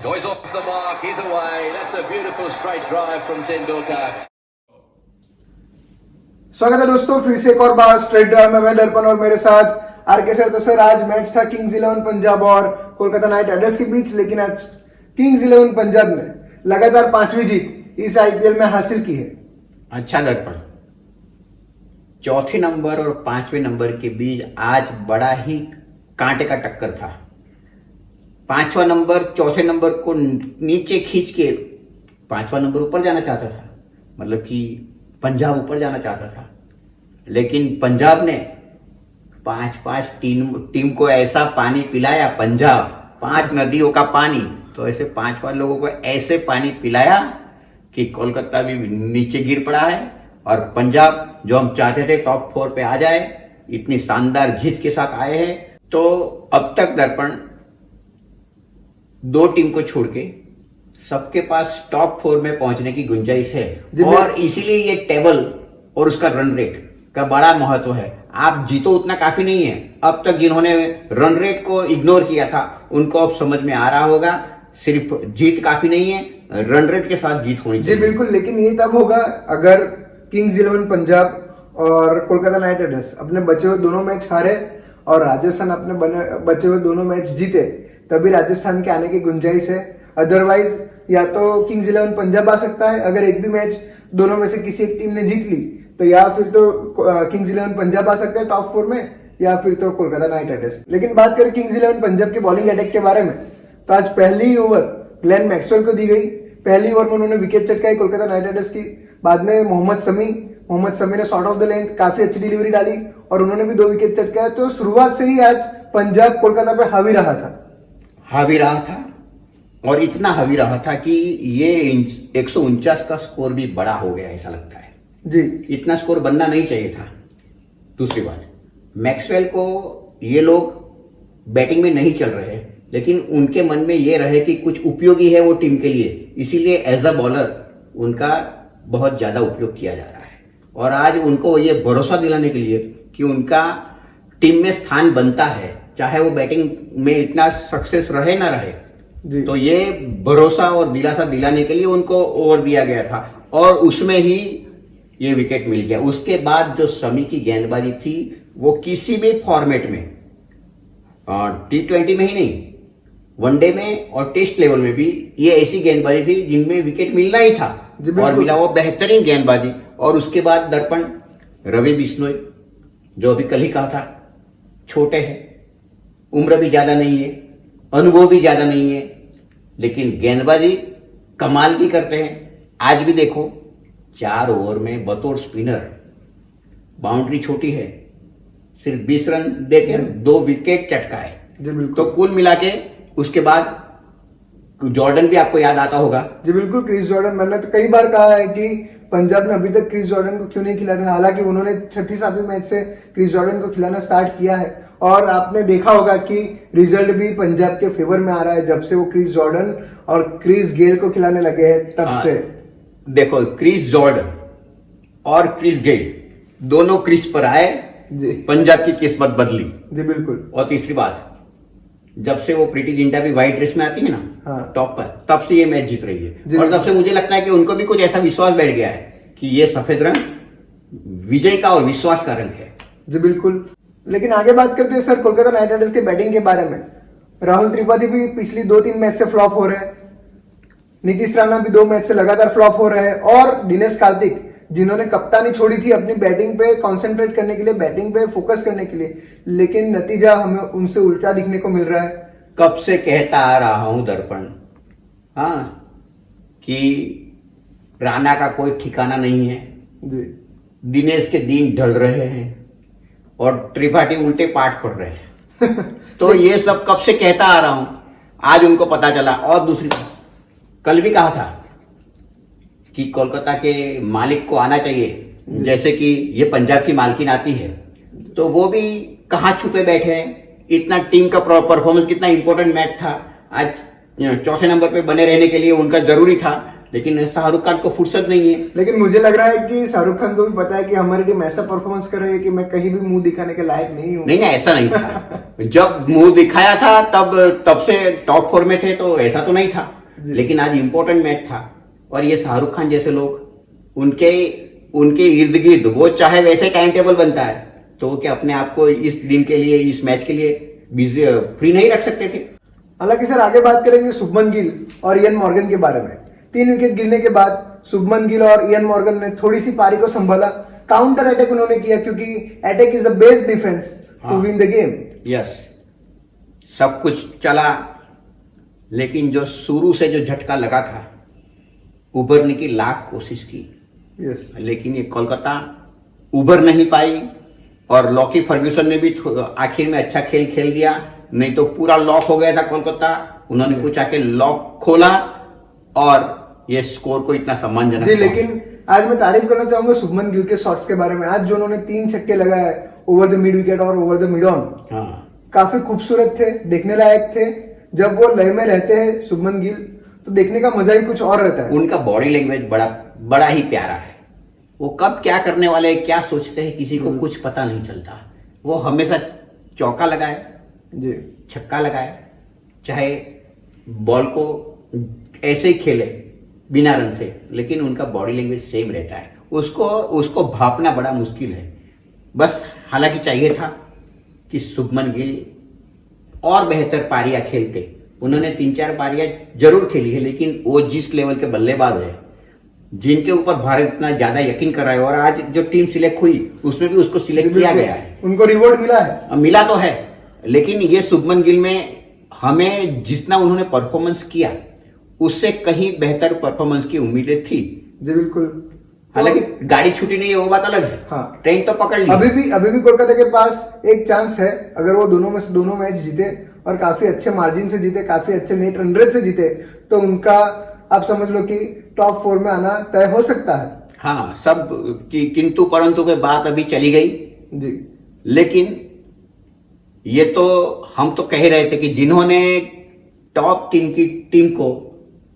Goes off the mark, he's away. That's a beautiful straight drive from Tendulkar. स्वागत है दोस्तों, फिर से एक और बार स्ट्रेट ड्राइव में मैं दर्पण और मेरे साथ आरके सर। तो सर, आज मैच था किंग्स 11 पंजाब और कोलकाता नाइट राइडर्स के बीच, लेकिन आज किंग्स 11 पंजाब ने लगातार 5वीं जीत इस आईपीएल में हासिल की है। अच्छा दर्पण, चौथे नंबर और 5वें नंबर के बीच आज बड़ा ही कांटे का टक्कर था। 5वां नंबर चौथे नंबर को नीचे खींच के 5वां नंबर ऊपर जाना चाहता था, मतलब कि पंजाब ऊपर जाना चाहता था, लेकिन पंजाब ने 5-5 टीम को ऐसा पानी पिलाया। पंजाब 5 नदियों का पानी, तो ऐसे 5 लोगों को ऐसे पानी पिलाया कि कोलकाता भी नीचे गिर पड़ा है और पंजाब जो हम चाहते थे टॉप 4 पे आ जाए, इतनी शानदार जीत के साथ आए हैं। तो अब तक दर्पण 2 टीम को छोड़ के सबके पास टॉप 4 में पहुंचने की गुंजाइश है और इसीलिए ये टेबल और उसका रन रेट का बड़ा महत्व है। आप जीतो उतना काफी नहीं है। अब तक जिन्होंने रन रेट को इग्नोर किया था उनको अब समझ में आ रहा होगा, सिर्फ जीत काफी नहीं है, रन रेट के साथ जीत होनी चाहिए। जी बिल्कुल, लेकिन ये तब होगा अगर किंग्स 11 पंजाब और कोलकाता नाइट राइडर्स अपने बचे हुए दोनों मैच हारे और राजस्थान अपने बचे हुए दोनों मैच जीते, तभी राजस्थान के आने की गुंजाइश है। अदरवाइज या तो किंग्स 11 पंजाब आ सकता है, अगर एक भी मैच दोनों में से किसी एक टीम ने जीत ली तो, या फिर तो किंग्स 11 पंजाब आ सकता है टॉप 4 में, या फिर तो कोलकाता नाइट राइडर्स। लेकिन बात करें किंग्स 11 पंजाब के बॉलिंग अटैक के बारे में, तो आज पहली ओवर ग्लेन मैक्सवेल को दी गई। पहली ओवर में उन्होंने विकेट चटकाई कोलकाता नाइट राइडर्स की। बाद में मोहम्मद शमी ने शॉर्ट ऑफ द लेंथ काफी अच्छी डिलीवरी डाली और उन्होंने भी 2 विकेट चटकाए। तो शुरुआत से ही आज पंजाब कोलकाता पे हावी रहा था और इतना हावी रहा था कि ये 149 का स्कोर भी बड़ा हो गया, ऐसा लगता है जी। इतना स्कोर बनना नहीं चाहिए था। दूसरी बात, मैक्सवेल को ये लोग बैटिंग में नहीं चल रहे, लेकिन उनके मन में ये रहे कि कुछ उपयोगी है वो टीम के लिए, इसीलिए एज अ बॉलर उनका बहुत ज्यादा उपयोग किया जा रहा है। और आज उनको ये भरोसा दिलाने के लिए कि उनका टीम में स्थान बनता है, चाहे वो बैटिंग में इतना सक्सेस रहे ना रहे जी। तो ये भरोसा और दिलासा दिलाने के लिए उनको ओवर दिया गया था और उसमें ही ये विकेट मिल गया। उसके बाद जो शमी की गेंदबाजी थी वो किसी भी फॉर्मेट में, T20 में ही नहीं, वनडे में और टेस्ट लेवल में भी ये ऐसी गेंदबाजी थी जिनमें विकेट मिलना ही था और मिला वो बेहतरीन गेंदबाजी। और उसके बाद दर्पण रवि बिश्नोई, जो अभी कल ही कहा था, छोटे हैं, उम्र भी ज्यादा नहीं है, अनुभव भी ज्यादा नहीं है, लेकिन गेंदबाजी कमाल की करते हैं। आज भी देखो 4 ओवर में बतौर स्पिनर, बाउंड्री छोटी है, सिर्फ 20 रन देकर 2 विकेट चटकाए। तो कुल मिला के उसके बाद जॉर्डन भी आपको याद आता होगा। जी बिल्कुल, क्रिस जॉर्डन। मैंने तो कई बार कहा है कि पंजाब ने अभी तक क्रिस जॉर्डन को क्यों नहीं खिलाया था, हालांकि उन्होंने 36वें मैच से क्रिस जॉर्डन को खिलाना स्टार्ट किया है और आपने देखा होगा कि रिजल्ट भी पंजाब के फेवर में आ रहा है जब से वो क्रिस जॉर्डन और क्रिस गेल को खिलाने लगे हैं तब से। देखो, क्रिस जॉर्डन और क्रिस गेल दोनों क्रिस पर आए जी, पंजाब की किस्मत बदली। जी बिल्कुल। और तीसरी बात, जब से वो प्रीति जिंटा भी व्हाइट ड्रेस में आती है ना, हाँ, टॉप पर, तब से ये मैच जीत रही है। और तब से मुझे लगता है कि उनको भी कुछ ऐसा विश्वास बैठ गया है कि ये सफेद रंग विजय का और विश्वास का रंग है। जी बिल्कुल। लेकिन आगे बात करते हैं सर कोलकाता नाइट राइडर्स के बैटिंग के बारे में। राहुल त्रिपाठी भी पिछली 2-3 मैच से फ्लॉप हो रहे हैं, नीतीश राणा भी 2 मैच से लगातार फ्लॉप हो रहे हैं, और दिनेश कार्तिक, जिन्होंने कप्तानी छोड़ी थी अपनी बैटिंग पे कंसंट्रेट करने के लिए, बैटिंग पे फोकस करने के लिए, लेकिन नतीजा हमें उनसे उल्टा दिखने को मिल रहा है। कब से कहता आ रहा हूं दर्पण, हाँ, कि राणा का कोई ठिकाना नहीं है जी। दिनेश के दिन ढल रहे हैं और त्रिपाठी उल्टे पाठ पढ़ रहे हैं। तो ये सब कब से कहता आ रहा हूं, आज उनको पता चला। और दूसरी, कल भी कहा था कि कोलकाता के मालिक को आना चाहिए, जैसे कि ये पंजाब की मालकिन आती है, तो वो भी कहां छुपे बैठे हैं। इतना टीम का परफॉर्मेंस कितना इंपॉर्टेंट मैच था, आज चौथे नंबर पे बने रहने के लिए उनका जरूरी था, लेकिन शाहरुख खान को फुर्सत नहीं है। लेकिन मुझे लग रहा है कि शाहरुख खान को भी पता है कि हमारी टीम ऐसा परफॉर्मेंस कर रही है कि मैं कहीं भी मुंह दिखाने के लायक नहीं हूँ। नहीं नहीं, ऐसा नहीं था। जब मुंह दिखाया था तब से टॉप 4 में थे, तो ऐसा तो नहीं था। लेकिन आज इंपॉर्टेंट मैच था और ये शाहरुख खान जैसे लोग उनके इर्द गिर्द वो चाहे वैसे टाइम टेबल बनता है, तो वो क्या अपने आप को इस दिन के लिए, इस मैच के लिए बिजी फ्री नहीं रख सकते थे। हालांकि सर आगे बात करेंगे शुभमन गिल और इयन मॉर्गन के बारे में। 3 विकेट गिरने के बाद शुभमन गिल और इयन मॉर्गन ने थोड़ी सी पारी को संभाला, काउंटर अटैक उन्होंने किया क्योंकि attack is the best defence to win the game. Yes, सब कुछ चला, लेकिन जो शुरू से जो झटका लगा था, उभरने की लाख कोशिश की, यस, लेकिन ये कोलकाता उभर नहीं पाई। और लॉकी फर्ग्यूसन ने भी आखिर में अच्छा खेल खेल दिया, नहीं तो पूरा लॉक हो गया था कोलकाता। उन्होंने कुछ आके लॉक खोला और ये स्कोर को इतना सम्मानजनक। जी, लेकिन आज मैं तारीफ करना चाहूंगा शुभमन गिल के शॉट्स के बारे में। आज जो उन्होंने 3 छक्के लगाए ओवर द मिड विकेट और ओवर द मिड ऑन, काफी खूबसूरत थे, देखने लायक थे। जब वो लय में रहते हैं शुभमन गिल, तो देखने का मजा ही कुछ और रहता है। उनका बॉडी लैंग्वेज बड़ा ही प्यारा है। वो कब क्या करने वाले हैं, क्या सोचते हैं, किसी को कुछ पता नहीं चलता। वो हमेशा चौका लगाए जी, छक्का लगाए, चाहे बॉल को ऐसे ही खेले बिना रन से, लेकिन उनका बॉडी लैंग्वेज सेम रहता है। उसको भापना बड़ा मुश्किल है। बस हालांकि चाहिए था कि शुभमन गिल और बेहतर पारियां खेलते। उन्होंने 3-4 पारियां जरूर खेली है, लेकिन वो जिस लेवल के बल्लेबाज है, जिनके ऊपर भारत इतना ज्यादा यकीन कर रहा है, और आज जो टीम सिलेक्ट हुई उसमें भी उसको सिलेक्ट किया गया है, उनको रिवॉर्ड मिला है। मिला तो है, लेकिन ये शुभमन गिल में हमें जितना उन्होंने परफॉर्मेंस किया, उससे कहीं बेहतर परफॉर्मेंस की उम्मीदें थी। जी बिल्कुल। हालांकि गाड़ी छूटी नहीं है, वो बात अलग है। हाँ, ट्रेन तो पकड़ ली। अभी भी कोलकाता के पास एक चांस है। अगर वो दोनों में से दोनों मैच जीते और काफी अच्छे मार्जिन से जीते, काफी अच्छे नेट रन रेट से जीते, तो उनका आप समझ लो कि टॉप 4 में आना तय हो सकता है। हाँ, सब की किंतु परंतु पे बात अभी चली गई जी, लेकिन ये तो हम तो कह रहे थे कि जिन्होंने टॉप टीम को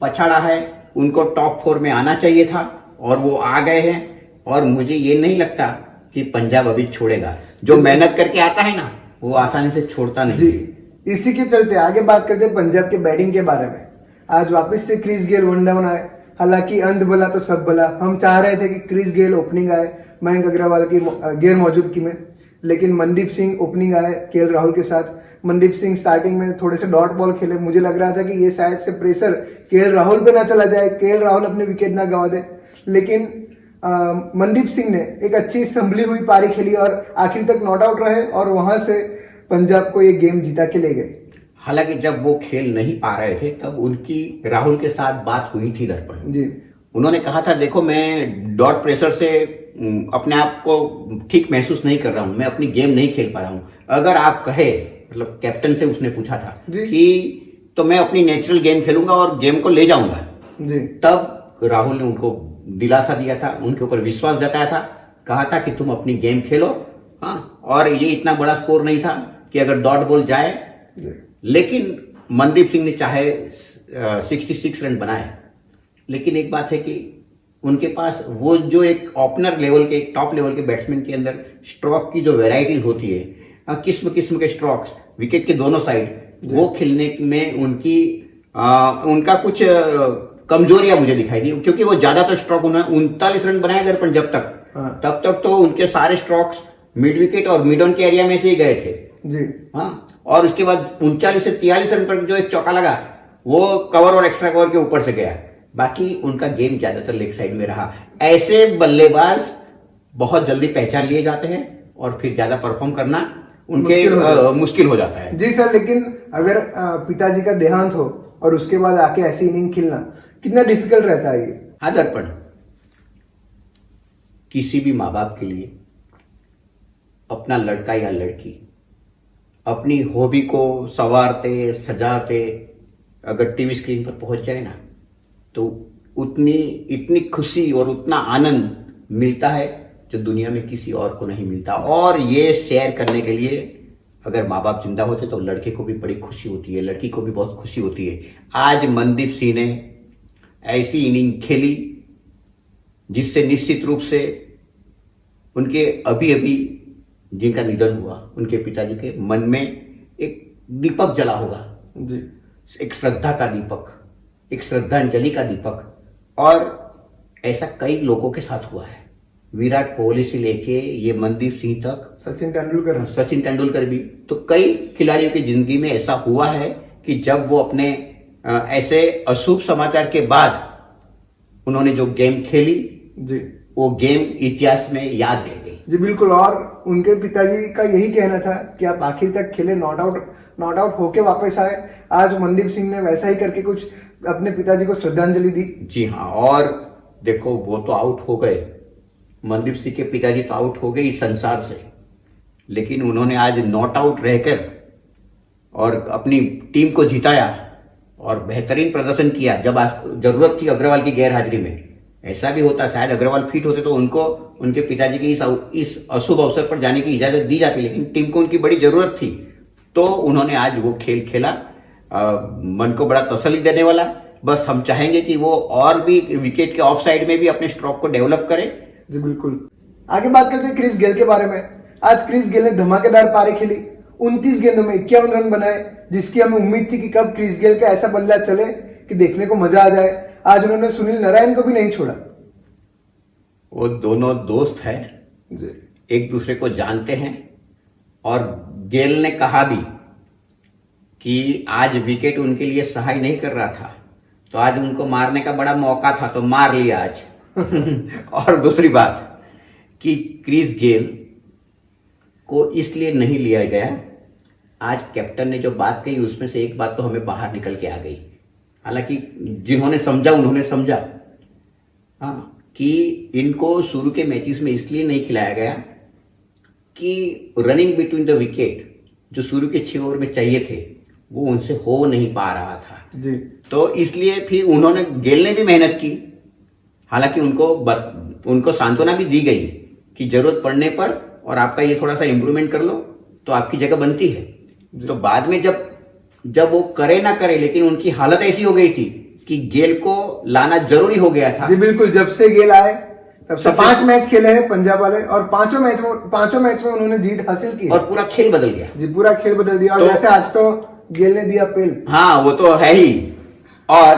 पछाड़ा है, उनको टॉप 4 में आना चाहिए था और वो आ गए हैं। और मुझे ये नहीं लगता कि पंजाब अभी छोड़ेगा। जो मेहनत करके आता है ना, वो आसानी से छोड़ता नहीं। जी, इसी के चलते आगे बात करते हैं पंजाब के बैटिंग के बारे में। आज वापस से क्रिस गेल वन डाउन आए। हालांकि अंत भला तो सब भला, हम चाह रहे थे कि क्रिस गेल ओपनिंग आए मयंक अग्रवाल की गैर मौजूदगी में, लेकिन मनदीप सिंह ओपनिंग आए केएल राहुल के साथ। मनदीप सिंह स्टार्टिंग में थोड़े से डॉट बॉल खेले। मुझे लग रहा था कि ये शायद से प्रेशर केएल राहुल पे ना चला जाए, केएल राहुल अपने विकेट ना गंवा दे, लेकिन मनदीप सिंह ने एक अच्छी संभली हुई पारी खेली और आखिर तक नॉट आउट रहे और वहां से पंजाब को ये गेम जीता के ले गए। हालांकि जब वो खेल नहीं पा रहे थे, तब उनकी राहुल के साथ बात हुई थी दर्पण जी। उन्होंने कहा था, देखो मैं डॉट प्रेशर से अपने आप को ठीक महसूस नहीं कर रहा हूं, मैं अपनी गेम नहीं खेल पा रहा हूं। अगर आप कहे, मतलब कैप्टन से उसने पूछा था कि तो मैं अपनी नेचुरल गेम खेलूंगा और गेम को ले जाऊंगा जी। तब राहुल ने उनको दिलासा दिया था, उनके ऊपर विश्वास जताया था, कहा था कि तुम अपनी गेम खेलो। हाँ, और ये इतना बड़ा स्कोर नहीं था कि अगर डॉट बॉल जाए, लेकिन मनदीप सिंह ने चाहे 66 रन बनाए, लेकिन एक बात है कि उनके पास वो जो एक ओपनर लेवल के, एक टॉप लेवल के बैट्समैन के अंदर स्ट्रोक की जो वैरायटी होती है, किस्म किस्म के स्ट्रोक्स विकेट के दोनों साइड, वो खेलने में उनका कुछ कमजोरियां मुझे दिखाई दी। क्योंकि वो ज्यादातर स्ट्रोक उन्होंने 39 रन बनाए दर्पण जब तक, तब तक तो उनके सारे स्ट्रोक्स मिड विकेट और मिड ऑन के एरिया में से ही गए थे जी। हाँ, और उसके बाद 39 से 43 रन पर जो एक चौका लगा, वो कवर और एक्स्ट्रा कवर के ऊपर से गया। बाकी उनका गेम ज्यादातर लेग साइड में रहा। ऐसे बल्लेबाज बहुत जल्दी पहचान लिए जाते हैं और फिर ज्यादा परफॉर्म करना उनके मुश्किल हो जाता है। जी सर, लेकिन अगर पिताजी का देहांत हो और उसके बाद आके ऐसी इनिंग खेलना कितना डिफिकल्ट रहता है ये। हाँ दर्पण, किसी भी माँ बाप के लिए अपना लड़का या लड़की अपनी हॉबी को संवारते सजाते अगर टीवी स्क्रीन पर पहुंच जाए ना, तो इतनी खुशी और उतना आनंद मिलता है जो दुनिया में किसी और को नहीं मिलता। और ये शेयर करने के लिए अगर माँ बाप जिंदा होते तो लड़के को भी बड़ी खुशी होती है, लड़की को भी बहुत खुशी होती है। आज मनदीप सिंह ने ऐसी इनिंग खेली जिससे निश्चित रूप से उनके अभी अभी जिनका निधन हुआ उनके पिताजी के मन में एक दीपक जला होगा, जी, एक श्रद्धा का दीपक, एक श्रद्धांजलि का दीपक। और ऐसा कई लोगों के साथ हुआ है, विराट कोहली से लेके ये मनदीप सिंह तक, सचिन तेंदुलकर भी, तो कई खिलाड़ियों की जिंदगी में ऐसा हुआ है कि जब वो अपने ऐसे अशुभ समाचार के बाद उन्होंने जो गेम खेली जी, वो गेम इतिहास में याद रह गई। जी बिल्कुल। और उनके पिताजी का यही कहना था कि आप आखिर तक खेले, नॉट आउट होके वापस आए। आज मनदीप सिंह ने वैसा ही करके कुछ अपने पिताजी को श्रद्धांजलि दी। जी हाँ, और देखो वो तो आउट हो गए, मनदीप सिंह के पिताजी तो आउट हो गए इस संसार से, लेकिन उन्होंने आज नॉट आउट रहकर और अपनी टीम को जिताया और बेहतरीन प्रदर्शन किया जब जरूरत थी अग्रवाल की गैर हाजिरी में। ऐसा भी होता, शायद अग्रवाल फिट होते तो उनको उनके पिताजी के इस अशुभ अवसर पर जाने की इजाजत दी जाती, लेकिन टीम को उनकी बड़ी जरूरत थी, तो उन्होंने आज वो खेल खेला। मन को बड़ा तसल्ली देने वाला। बस हम चाहेंगे कि वो और भी विकेट के ऑफ साइड में भी अपने स्ट्रोक को डेवलप करे। जी बिल्कुल। आगे बात करते हैं क्रिस गेल के बारे में। आज क्रिस गेल ने धमाकेदार पारी खेली, 29 गेंदों में 51 रन बनाए, जिसकी हमें उम्मीद थी कि कब क्रिस गेल का ऐसा बल्ला चले कि देखने को मजा आ जाए। आज उन्होंने सुनील नारायण को भी नहीं छोड़ा। वो दोनों दोस्त हैं, एक दूसरे को जानते हैं, और गेल ने कहा भी कि आज विकेट उनके लिए सहाय नहीं कर रहा था, तो आज उनको मारने का बड़ा मौका था तो मार लिया आज। और दूसरी बात कि क्रिस गेल को इसलिए नहीं लिया गया, आज कैप्टन ने जो बात कही उसमें से एक बात तो हमें बाहर निकल के आ गई। हालांकि जिन्होंने समझा उन्होंने समझा, हाँ, कि इनको शुरू के मैचेस में इसलिए नहीं खिलाया गया कि रनिंग बिटवीन द विकेट जो शुरू के 6 ओवर में चाहिए थे वो उनसे हो नहीं पा रहा था जी। तो इसलिए फिर उन्होंने, गेल ने भी मेहनत की, हालांकि उनको सांत्वना भी दी गई कि जरूरत पड़ने पर और आपका ये थोड़ा सा इंप्रूवमेंट कर लो तो आपकी जगह बनती है। तो बाद में जब वो करे ना करे, लेकिन उनकी हालत ऐसी हो गई थी कि गेल को लाना जरूरी हो गया था। जी बिल्कुल। जब से गेल आए तब से 5 मैच खेले हैं पंजाब वाले, और पांचों मैच में उन्होंने जीत हासिल की और पूरा खेल बदल गया। जी, पूरा खेल बदल दिया। और जैसे आज तो गेल ने दिया पेल। हाँ, वो तो है ही। और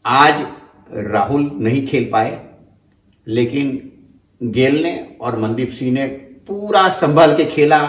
आज राहुल नहीं खेल पाए, लेकिन गेल ने और मनदीप सिंह ने पूरा संभाल के खेला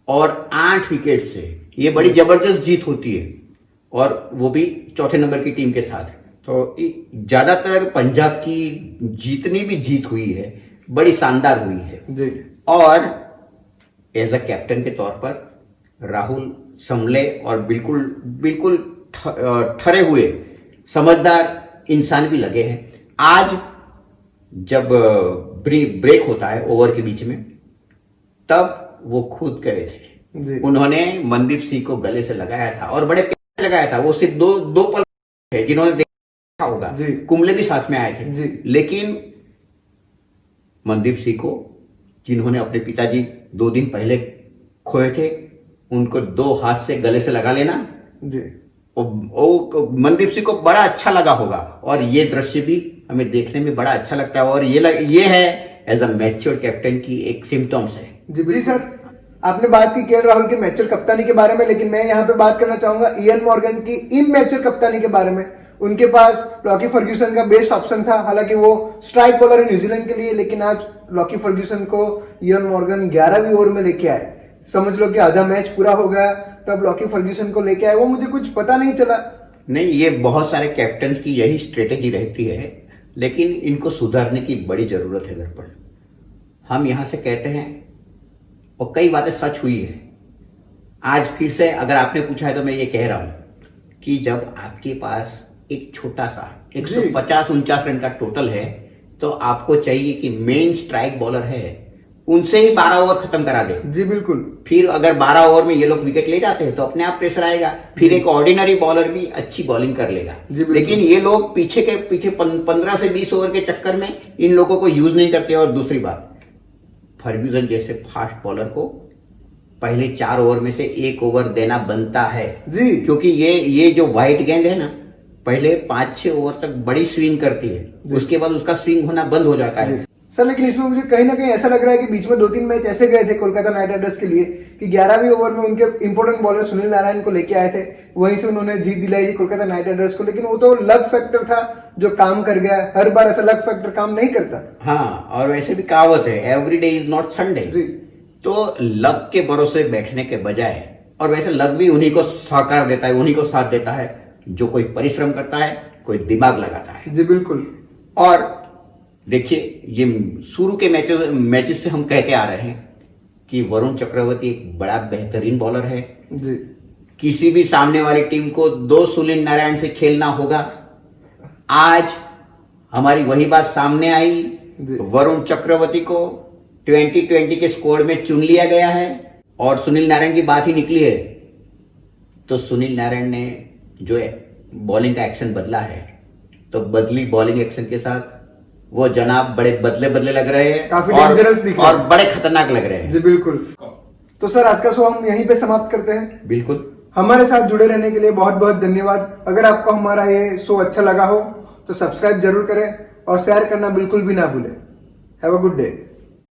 और 8 विकेट से, ये बड़ी जबरदस्त जीत होती है, और वो भी चौथे नंबर की टीम के साथ। तो ज्यादातर पंजाब की जितनी भी जीत हुई है बड़ी शानदार हुई है जी। और एज अ कैप्टन के तौर पर राहुल संभले और बिल्कुल ठरे हुए समझदार इंसान भी लगे हैं। आज जब ब्रेक होता है ओवर के बीच में, तब वो खुद गए थे जी। उन्होंने मनदीप सिंह को गले से लगाया था और बड़े प्यार से लगाया था। वो सिर्फ दो पल है जिन्होंने देखा होगा जी। कुंबले भी साथ में आए थे जी। लेकिन मनदीप सिंह को, जिन्होंने अपने पिताजी 2 दिन पहले खोए थे, उनको 2 हाथ से गले से लगा लेना जी, वो मनदीप सिंह को बड़ा अच्छा लगा होगा। और ये दृश्य भी हमें देखने में बड़ा अच्छा लगता है और ये है एज अ मैच्योर कैप्टन की एक सिम्टम्स है। जी सर, आपने बात की केएल राहुल की मैच्योर कप्तानी के बारे में, लेकिन मैं यहाँ पे बात करना चाहूंगा इयन मॉर्गन की इमैच्योर कप्तानी के बारे में। उनके पास लॉकी फर्ग्यूसन का बेस्ट ऑप्शन था, हालांकि वो स्ट्राइक बॉलर है न्यूजीलैंड के लिए, लेकिन आज लॉकी फर्ग्यूसन को इयन मॉर्गन 11वीं ओवर में लेके आए। समझ लो कि आधा मैच पूरा हो गया तब लॉकी फर्ग्यूसन को लेके आए। वो मुझे कुछ पता नहीं चला। नहीं, ये बहुत सारे कैप्टन की यही स्ट्रेटेजी रहती है, लेकिन इनको सुधारने की बड़ी जरूरत है। दर्पण हम यहां से कहते हैं और कई बातें सच हुई है। आज फिर से अगर आपने पूछा है तो मैं ये कह रहा हूं कि जब आपके पास एक छोटा सा 150-49 रन का टोटल है तो आपको चाहिए कि मेन स्ट्राइक बॉलर है उनसे ही 12 ओवर खत्म करा दे। जी बिल्कुल। फिर अगर 12 ओवर में ये लोग विकेट ले जाते हैं तो अपने आप प्रेशर आएगा, फिर एक ऑर्डिनरी बॉलर भी अच्छी बॉलिंग कर लेगा। लेकिन ये लोग पीछे 15 से 20 ओवर के चक्कर में इन लोगों को यूज नहीं करते। और दूसरी बात, फर्ग्यूसन जैसे फास्ट बॉलर को पहले 4 ओवर में से 1 ओवर देना बनता है जी, क्योंकि ये जो व्हाइट गेंद है ना, पहले 5-6 ओवर तक बड़ी स्विंग करती है, उसके बाद उसका स्विंग होना बंद हो जाता है। सर लेकिन इसमें मुझे कहीं ना कहीं ऐसा लग रहा है कि बीच में 2-3 मैच ऐसे गए थे कोलकाता नाइट राइडर्स के लिए कि 11वीं ओवर में उनके इंपॉर्टेंट बॉलर सुनील नारायण को लेके आए थे, वहीं से उन्होंने जीत दिलाई थी कोलकाता नाइट राइडर्स को, लेकिन वो तो लक फैक्टर था जो काम कर गया। हर बार ऐसा लक फैक्टर काम नहीं करता। हाँ, और वैसे भी कहावत है, every day is not Sunday. तो लक के भरोसे बैठने के बजाय, और वैसे लक भी उन्हीं को सहकार देता है, उन्हीं को साथ देता है जो कोई परिश्रम करता है, कोई दिमाग लगाता है। जी बिल्कुल। और देखिए, ये शुरू के मैचेस से हम कहते आ रहे हैं कि वरुण चक्रवर्ती एक बड़ा बेहतरीन बॉलर है जी। किसी भी सामने वाली टीम को 2 सुनील नारायण से खेलना होगा। आज हमारी वही बात सामने आई, वरुण चक्रवर्ती को 2020 के स्कोर में चुन लिया गया है और सुनील नारायण की बात ही निकली है, तो सुनील नारायण ने जो बॉलिंग का एक्शन बदला है, तो बदली बॉलिंग एक्शन के साथ वो जनाब बड़े बदले लग रहे हैं, काफी डेंजरस दिख रहे हैं और बड़े खतरनाक लग रहे हैं। जी बिल्कुल। तो सर आज का शो हम यहीं पे समाप्त करते हैं। बिल्कुल। हमारे साथ जुड़े रहने के लिए बहुत बहुत धन्यवाद। अगर आपको हमारा ये शो अच्छा लगा हो तो सब्सक्राइब जरूर करें और शेयर करना बिल्कुल भी ना भूलें। Have a good day.